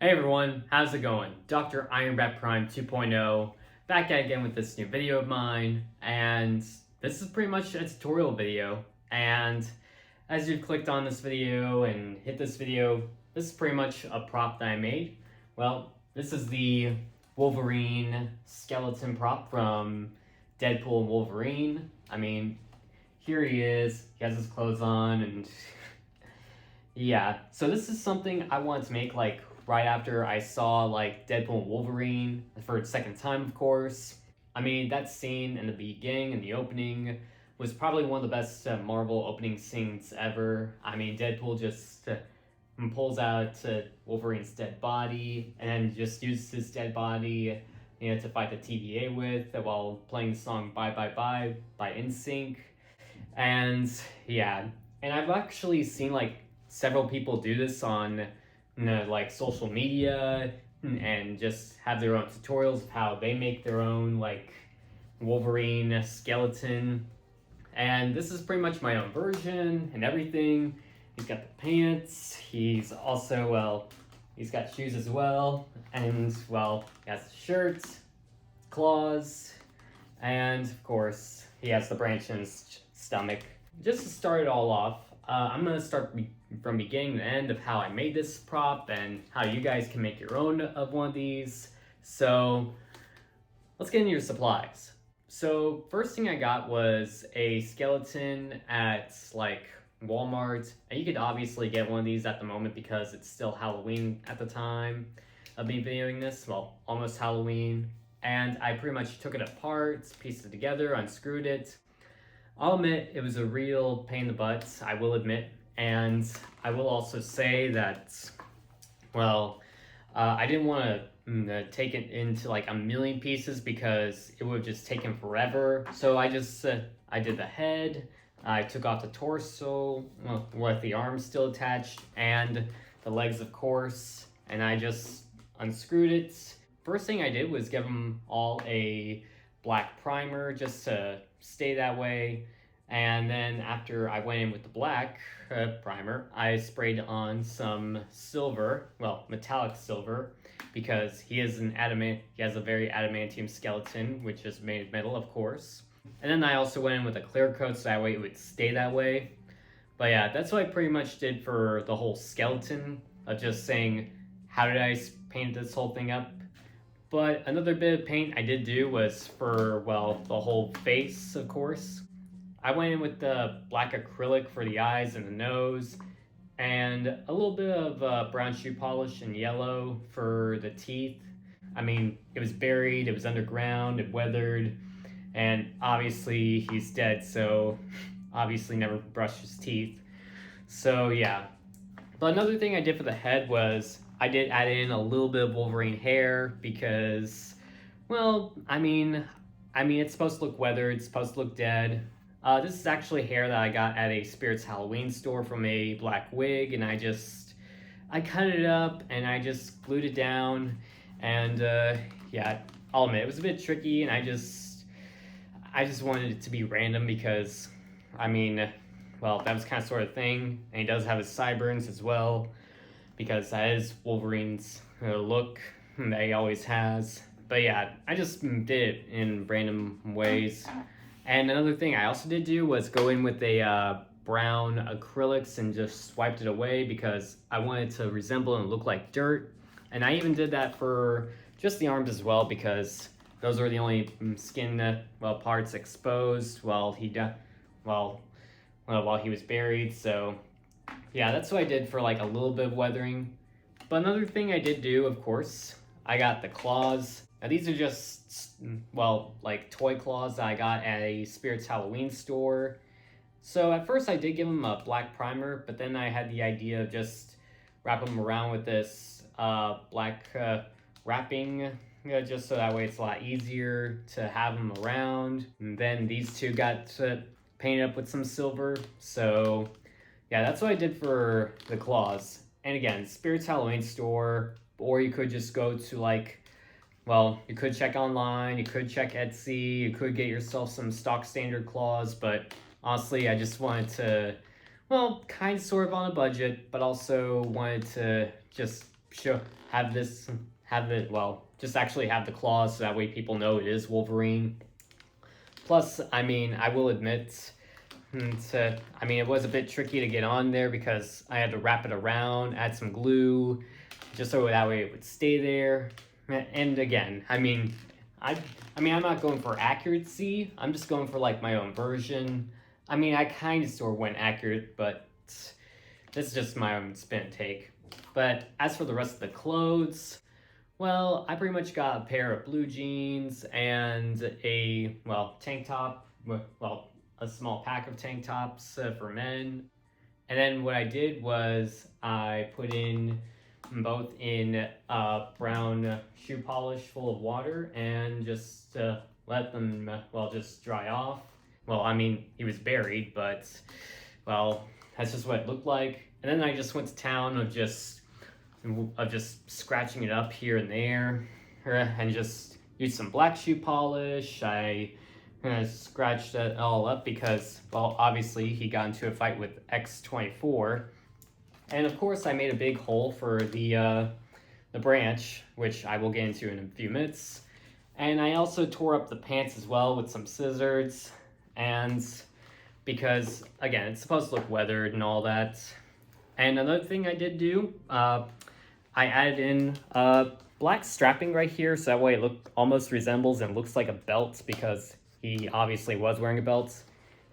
Hey everyone, how's it going? Dr. Ironbat Prime 2.0 back at again with this new video of mine, and this is pretty much a tutorial video. And as you've clicked on this video and hit this video, this is pretty much a prop that I made. Well, this is the Wolverine skeleton prop from Deadpool and Wolverine. I mean, here he is, he has his clothes on, and yeah, so this is something I wanted to make like right after I saw like Deadpool and Wolverine for the second time, of course. I mean, that scene in the beginning and the opening was probably one of the best Marvel opening scenes ever. I mean, Deadpool just pulls out Wolverine's dead body and then just uses his dead body, to fight the TVA with while playing the song "Bye Bye Bye" by NSYNC. And yeah, and I've actually seen like several people do this on like social media and just have their own tutorials of how they make their own like Wolverine skeleton. And this is pretty much my own version and everything. He's got the pants, he's also, he's got shoes as well, and he has the shirt, claws, and of course he has the branch in his stomach. Just to start it all off, I'm going to start from beginning to end of how I made this prop and how you guys can make your own of one of these. So let's get into your supplies. So first thing I got was a skeleton at like Walmart, and you could obviously get one of these at the moment because it's still Halloween at the time of me videoing this, well, almost Halloween. And I pretty much took it apart, pieced it together, unscrewed it. I'll admit it was a real pain in the butt, I will admit, and I will also say that, I didn't want to take it into like a million pieces because it would have just taken forever. So I just, I did the head, I took off the torso, with the arms still attached, and the legs of course, and I just unscrewed it. First thing I did was give them all a black primer just to stay that way, and then after I went in with the black primer, I sprayed on some silver, metallic silver, because he has a very adamantium skeleton, which is made of metal, of course. And then I also went in with a clear coat so that way it would stay that way. But yeah, that's what I pretty much did for the whole skeleton, of just saying, how did I paint this whole thing up? But another bit of paint I did do was for, the whole face, of course. I went in with the black acrylic for the eyes and the nose, and a little bit of brown shoe polish and yellow for the teeth. I mean, it was buried, it was underground, it weathered, and obviously he's dead, so obviously never brushed his teeth. So yeah. But another thing I did for the head was I did add in a little bit of Wolverine hair because, it's supposed to look weathered, it's supposed to look dead. This is actually hair that I got at a Spirits Halloween store from a black wig, and I cut it up and I just glued it down, and I'll admit it was a bit tricky, and I just wanted it to be random because, that was kind of sort of thing, and he does have his sideburns as well, because that is Wolverine's look that he always has. But yeah, I just did it in random ways. And another thing I also did do was go in with a brown acrylics and just swiped it away because I wanted to resemble and look like dirt. And I even did that for just the arms as well because those are the only skin parts exposed while he was buried. So yeah, that's what I did for like a little bit of weathering. But another thing I did do, of course, I got the claws. Now these are just, like toy claws that I got at a Spirits Halloween store. So at first I did give them a black primer, but then I had the idea of just wrapping them around with this black wrapping, just so that way it's a lot easier to have them around. And then these two got painted up with some silver. So yeah, that's what I did for the claws. And again, Spirits Halloween store, or you could just go to you could check online, you could check Etsy, you could get yourself some stock standard claws, but honestly, I just wanted to, kind of sort of on a budget, but also wanted to just show just actually have the claws so that way people know it is Wolverine. Plus, I mean, I will admit, it was a bit tricky to get on there because I had to wrap it around, add some glue, just so that way it would stay there. And again, I'm not going for accuracy. I'm just going for like my own version. I kind of sort of went accurate, but this is just my own spin and take. But as for the rest of the clothes, well, I pretty much got a pair of blue jeans and a, tank top. A small pack of tank tops for men. And then what I did was I put in both in brown shoe polish full of water and just let them, just dry off. He was buried, but, that's just what it looked like. And then I just went to town of just scratching it up here and there and just used some black shoe polish. I scratched it all up because, obviously he got into a fight with X-24. And of course I made a big hole for the branch, which I will get into in a few minutes. And I also tore up the pants as well with some scissors. And because, again, it's supposed to look weathered and all that. And another thing I did do, I added in black strapping right here, so that way it almost resembles and looks like a belt because he obviously was wearing a belt.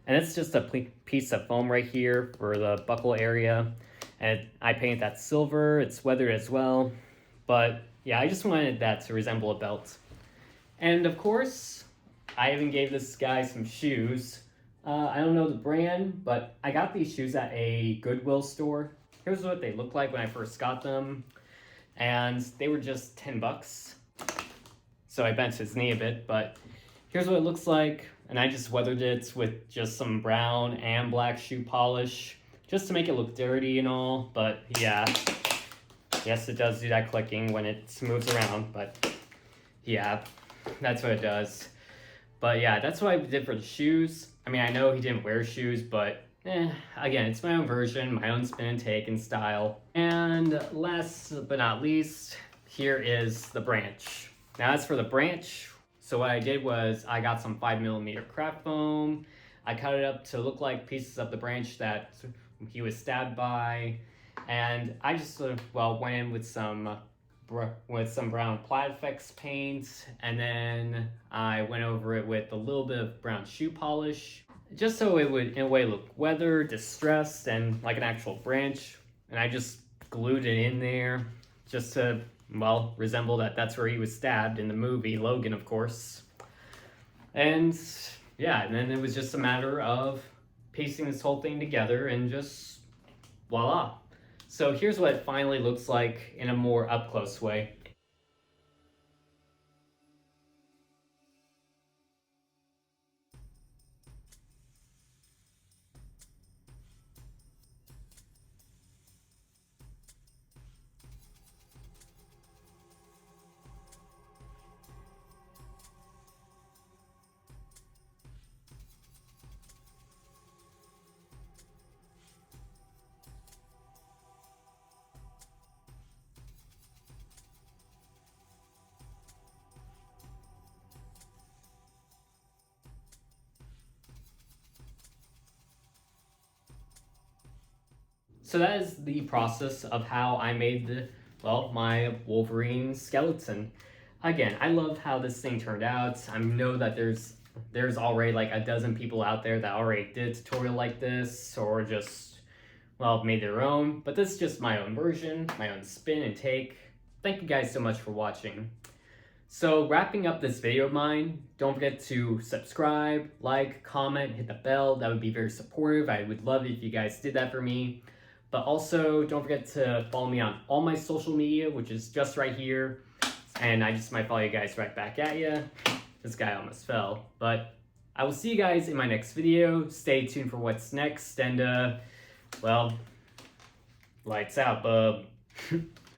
And it's just a piece of foam right here for the buckle area. And I painted that silver, it's weathered as well. But yeah, I just wanted that to resemble a belt. And of course, I even gave this guy some shoes. I don't know the brand, but I got these shoes at a Goodwill store. Here's what they looked like when I first got them. And they were just $10. So I bent his knee a bit, but here's what it looks like. And I just weathered it with just some brown and black shoe polish, just to make it look dirty and all. But yeah, yes, it does do that clicking when it moves around, but yeah, that's what it does. But yeah, that's what I did for the shoes. I know he didn't wear shoes, but again, it's my own version, my own spin and take and style. And last but not least, here is the branch. Now as for the branch, so what I did was I got some 5mm craft foam. I cut it up to look like pieces of the branch that he was stabbed by. And I just went in with some brown Plaid Effects paint, and then I went over it with a little bit of brown shoe polish, just so it would in a way look weathered, distressed, and like an actual branch. And I just glued it in there just to, resemble that's where he was stabbed in the movie, Logan, of course. And yeah, and then it was just a matter of piecing this whole thing together and just voila. So here's what it finally looks like in a more up-close way. So that is the process of how I made my Wolverine skeleton. Again, I love how this thing turned out. I know that there's already like a dozen people out there that already did a tutorial like this or just, made their own. But this is just my own version, my own spin and take. Thank you guys so much for watching. So wrapping up this video of mine, don't forget to subscribe, like, comment, hit the bell. That would be very supportive. I would love it if you guys did that for me. But also, don't forget to follow me on all my social media, which is just right here. And I just might follow you guys right back at you. This guy almost fell. But I will see you guys in my next video. Stay tuned for what's next. And, lights out, bub.